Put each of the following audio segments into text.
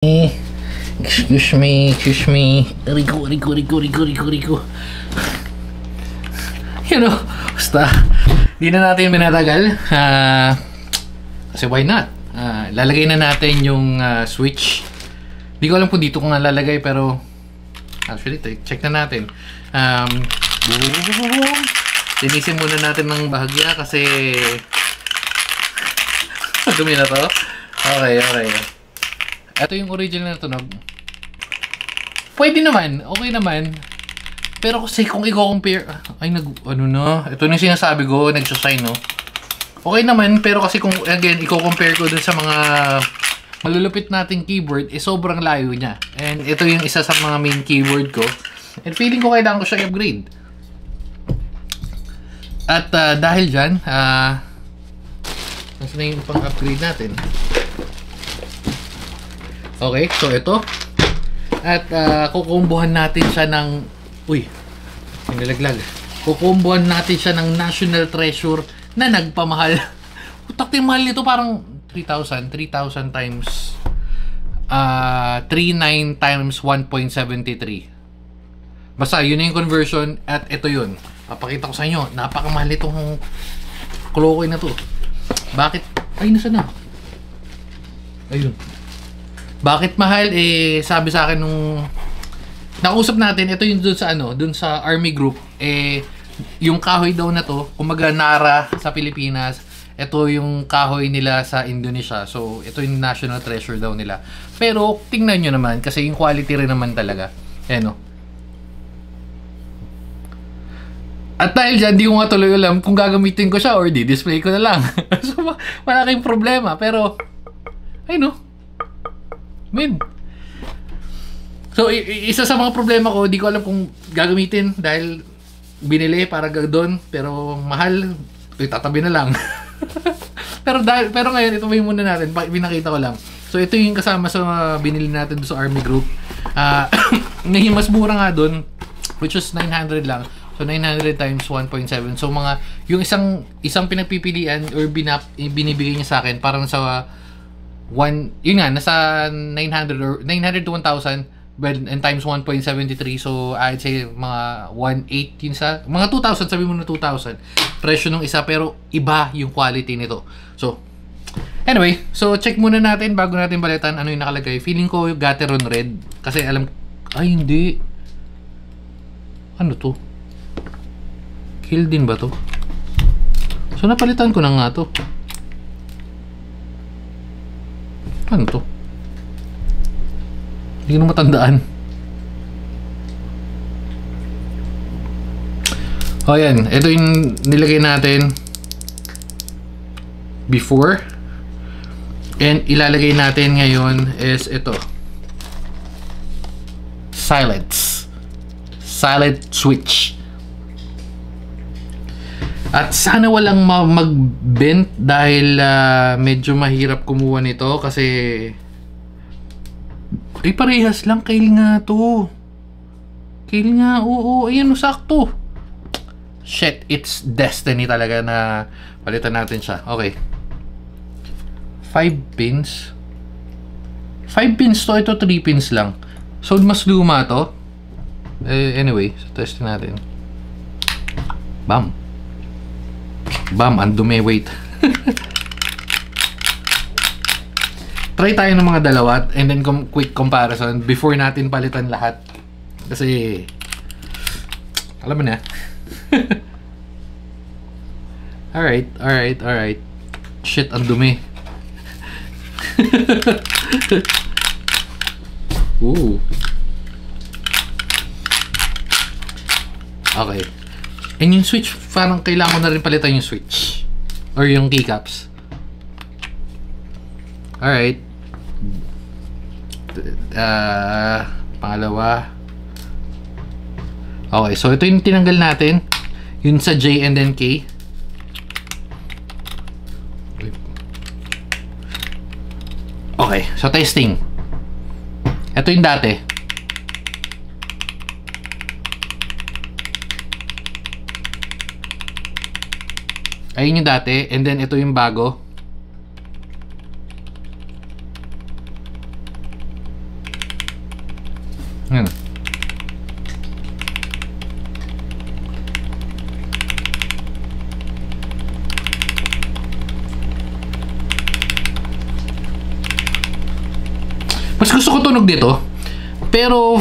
Excuse me. Rico. Basta, di na natin minatagal. Kasi why not? Lalagay na natin yung switch. Di ko alam kung dito ko nga lalagay, pero actually, check na natin. Linisin muna natin ng bahagya kasi dumi na to. Okay. Ito yung original na tunog. Pwede naman, okay naman. Pero kasi kung i-compare, ito na yung sinasabi ko, nagsasign, no? Okay naman, pero kasi kung, again, i-compare ko dun sa mga malulupit nating keyboard, sobrang layo niya. And ito yung isa sa mga main keyboard ko. And feeling ko kailangan ko siya i-upgrade. At dahil dyan, nasa na yung pang-upgrade natin. Okay, so ito. At kukumbuhan natin siya ng... Uy, nilaglag. Kukumbuhan natin siya ng National Treasure na nagpamahal. Utak yung mahal nito, parang 3,000 times 39 times 1.73. Basta yun yung conversion at ito yun. Papakita ko sa inyo, napakamahal itong klokoy na to. Bakit? Ay, nasa na? Ayun. Bakit mahal? Sabi sa akin nung nakausap natin, ito yung dun sa Army Group, yung kahoy daw na to, kumaga Nara sa Pilipinas, ito yung kahoy nila sa Indonesia. So, ito yung national treasure daw nila. Pero, tingnan nyo naman, kasi yung quality rin naman talaga. Ayan, no? At dahil dyan, di ko nga tuloy alam kung gagamitin ko siya or di-display ko na lang. So, wala kayong problema. Pero, ayun, no? Man. So, isa sa mga problema ko, di ko alam kung gagamitin dahil binili para doon, pero mahal, tatabi na lang. pero ngayon, ito may muna natin, pinakita ko lang. So, ito yung kasama sa binili natin sa Army Group. Ngayon, mas mura nga doon, which was 900 lang. So, 900 times 1.7. So, yung isang pinagpipilian or binibigay niya sa akin, parang sa yun nga, nasa 900 or 900 to 1,000 and times 1.73. So, I'd say mga 1.8 yun sa, mga 2,000, sabi mo na 2,000. Presyo nung isa, pero iba yung quality nito. So, anyway, so check muna natin bago natin balitan ano yung nakalagay. Feeling ko yung Gateron Red. Kasi hindi. Ano to? Kill din ba to? So, napalitan ko na nga to. Ano to? Hindi ko na matandaan. O yan, ito yung nilagay natin before. And ilalagay natin ngayon is ito. Silent switch. At sana walang mag-bent dahil medyo mahirap kumuha nito kasi parehas lang. Kail nga to. Kail nga, oo. Ayan, sakto. Shit, it's destiny talaga na palitan natin siya. Okay. 5 pins. 5 pins to. Ito 3 pins lang. So, mas luma to. Anyway, so testin natin. Bam. Ang dumi, wait. Try tayo ng mga dalawa and then quick comparison before natin palitan lahat. Kasi alam mo na. Alright. Shit, ang dumi. Ooh. Okay. And yung switch, parang kailangan ko na rin palitan yung switch. Or yung keycaps. Alright. Pangalawa. Okay, so ito yung tinanggal natin. Yun sa J and then K. Okay, so testing. Ito yung dati. Ayun yung dati, and then ito yung bago. Yan. Mas gusto ko tunog dito. Pero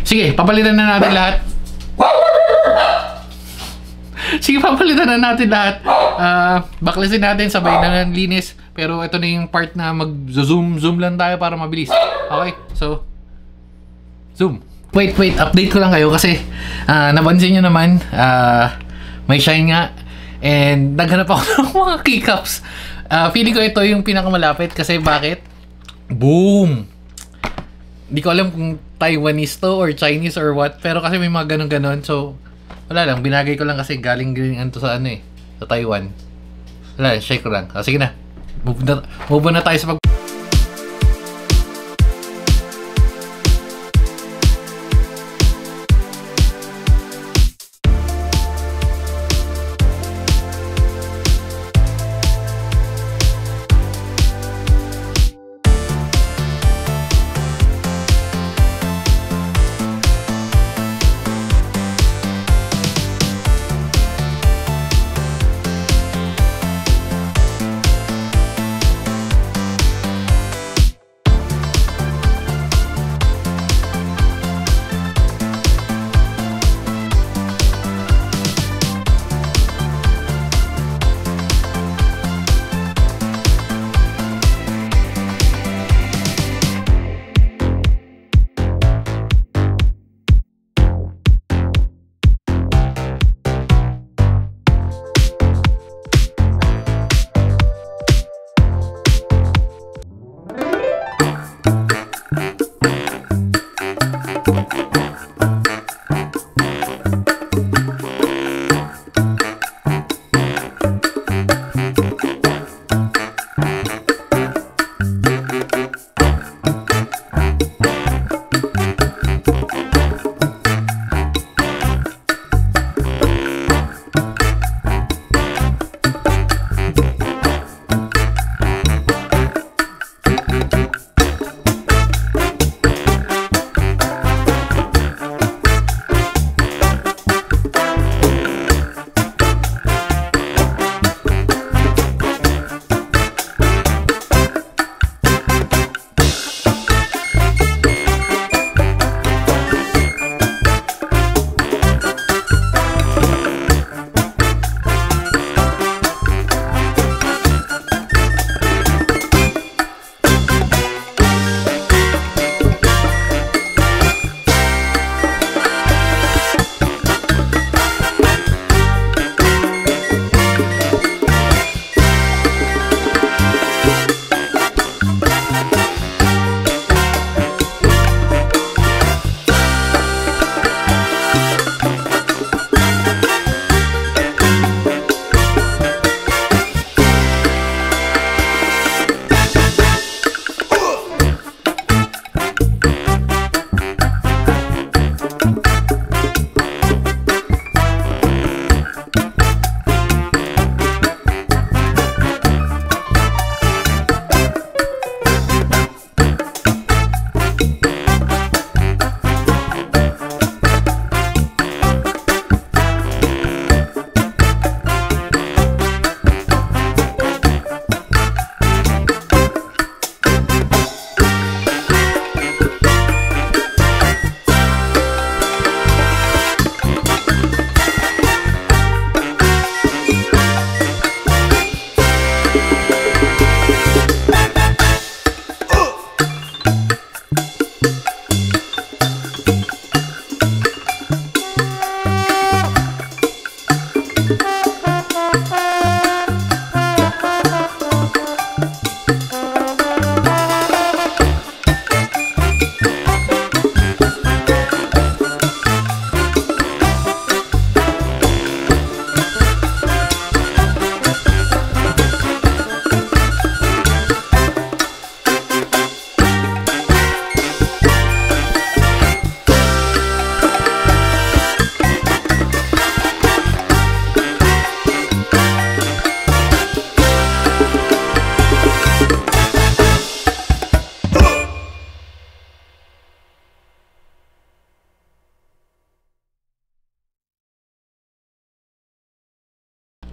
sige, papalitan na natin lahat. Sige, papalitan na natin lahat. Baklasin natin, sabay na ng linis. Pero ito na yung part na mag-zoom lang tayo para mabilis. Okay, so zoom. Wait, update ko lang kayo kasi napansin nyo naman, may shine nga. And naghanap ako ng mga keycaps. Feeling ko ito yung pinakamalapit kasi bakit? Boom! Hindi ko alam kung Taiwanese to or Chinese or what, pero kasi may mga ganon-ganon. So, wala lang, binagay ko lang kasi galing to sa ano sa Taiwan. Wala, shake ko lang. Sige na. Move na tayo sa pag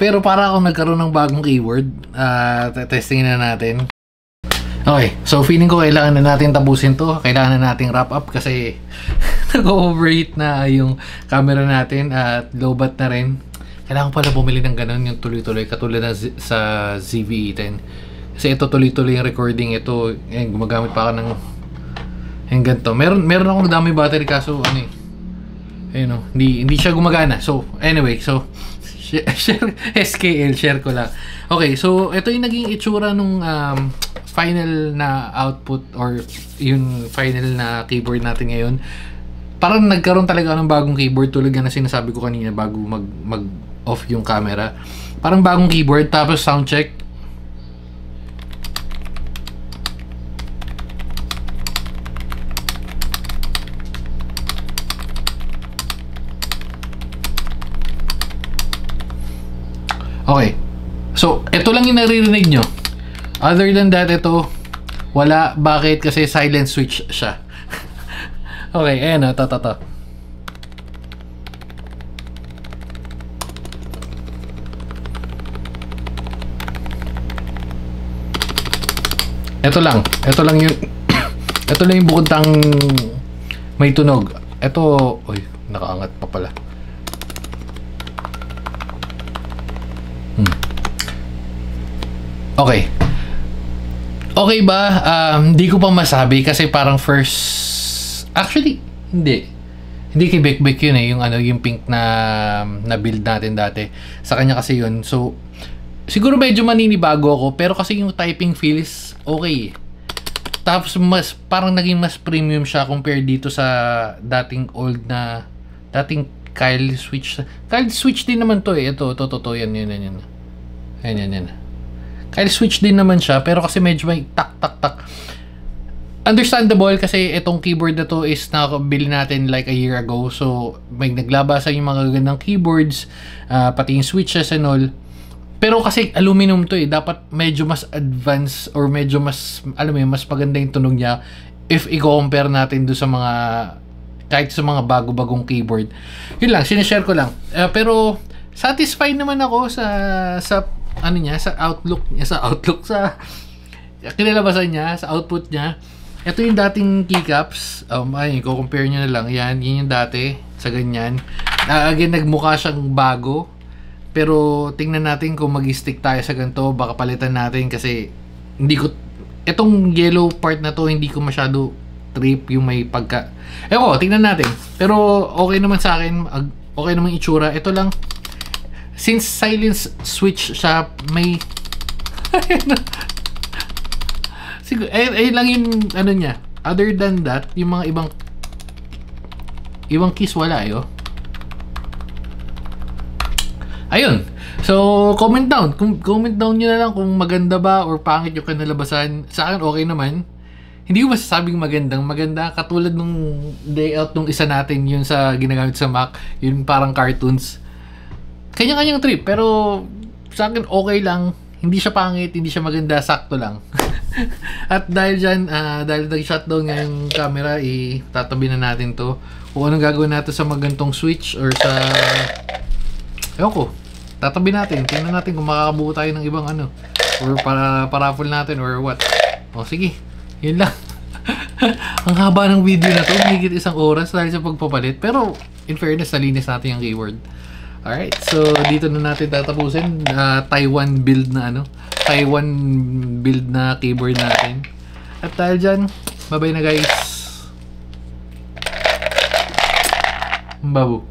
Pero para ako nagkaroon ng bagong keyboard, testingin na natin. Okay, so feeling ko kailangan na natin tapusin to. Kailangan na nating wrap up kasi nag-overheat na yung camera natin at lowbat na rin. Kailangan pala bumili ng ganun yung tuloy-tuloy katulad na sa ZV-E10. Kasi ito tuloy-tuloy yung recording. Ito, gumagamit pa ako ng yung ganito. Meron akong dami battery kaso ano ayun o, hindi siya gumagana. So, anyway, so share SKL, share ko lang. Okay, so ito yung naging itsura nung final na output or yung final na keyboard natin ngayon. Parang nagkaroon talaga ng bagong keyboard tulad na sinasabi ko kanina bago mag off yung camera. Parang bagong keyboard tapos sound check. Okay. So, ito lang yung naririnig nyo. Other than that, ito, wala. Bakit? Kasi silent switch siya. Okay, ayan o. To. Ito lang yung ito lang yung bukod tang may tunog. Ito, oy, nakaangat pa pala. Okay. Okay ba? Hindi ko pa masabi kasi parang first... Actually, hindi. Hindi kay Bekbek yun eh. Yung pink na build natin dati. Sa kanya kasi yun. So, siguro medyo maninibago ako. Pero kasi yung typing feels okay. Tapos parang naging mas premium siya compare dito sa dating old na... Dating Kyle Switch. Kyle Switch din naman to eh. Ito. Yan. Yan. Kyle Switch din naman siya, pero kasi medyo may tak. Understandable kasi itong keyboard na to is nakabili natin like a year ago. So, may naglabasan yung mga gagandang keyboards, pati yung switches and all. Pero kasi aluminum to eh. Dapat medyo mas advanced or medyo mas, alam mo yun, mas maganda yung tunog niya if i-compare natin do sa mga, kahit sa mga bago-bagong keyboard. Yun lang, sinishare ko lang. Pero, satisfied naman ako sa ano niya, sa outlook sa kinalabasan niya, sa output niya. Ito yung dating keycaps. Ayun, compare nyo na lang. Yan yung dati sa ganyan. Again, nagmukha siyang bago. Pero tingnan natin kung mag-stick tayo sa ganito. Baka palitan natin kasi hindi ko, itong yellow part na to, hindi ko masyado trip yung may pagka. Tingnan natin. Pero okay naman sa akin. Okay naman itsura. Ito lang. Since silence switch siya, may siguro, ayun lang yung ano niya. Other than that, yung mga ibang keys wala eh. Ayun. So, comment down nyo na lang kung maganda ba or pangit yung kanalabasan. Sa akin, okay naman. Hindi ko masasabing maganda. Katulad nung layout nung isa natin, yun sa ginagamit sa Mac. Yun parang cartoons. Kanya-kanyang trip, pero sa akin okay lang. Hindi siya pangit, hindi siya maganda, sakto lang. At dahil dyan, dahil nag-shutdown nga yung camera, tatabi na natin to. Kung anong gagawin natin sa magantong switch or sa... Ewan ko, tatabi natin. Tingnan natin kung makakabuo tayo ng ibang ano. Or para-raffle natin or what. O sige, yun lang. Ang haba ng video na to, higit 1 oras dahil sa pagpapalit. Pero, in fairness, nalinis natin yung keyboard. Alright, so dito na natin tatapusin. Taiwan build na keyboard natin. At dahil dyan, bye bye na guys. Babu.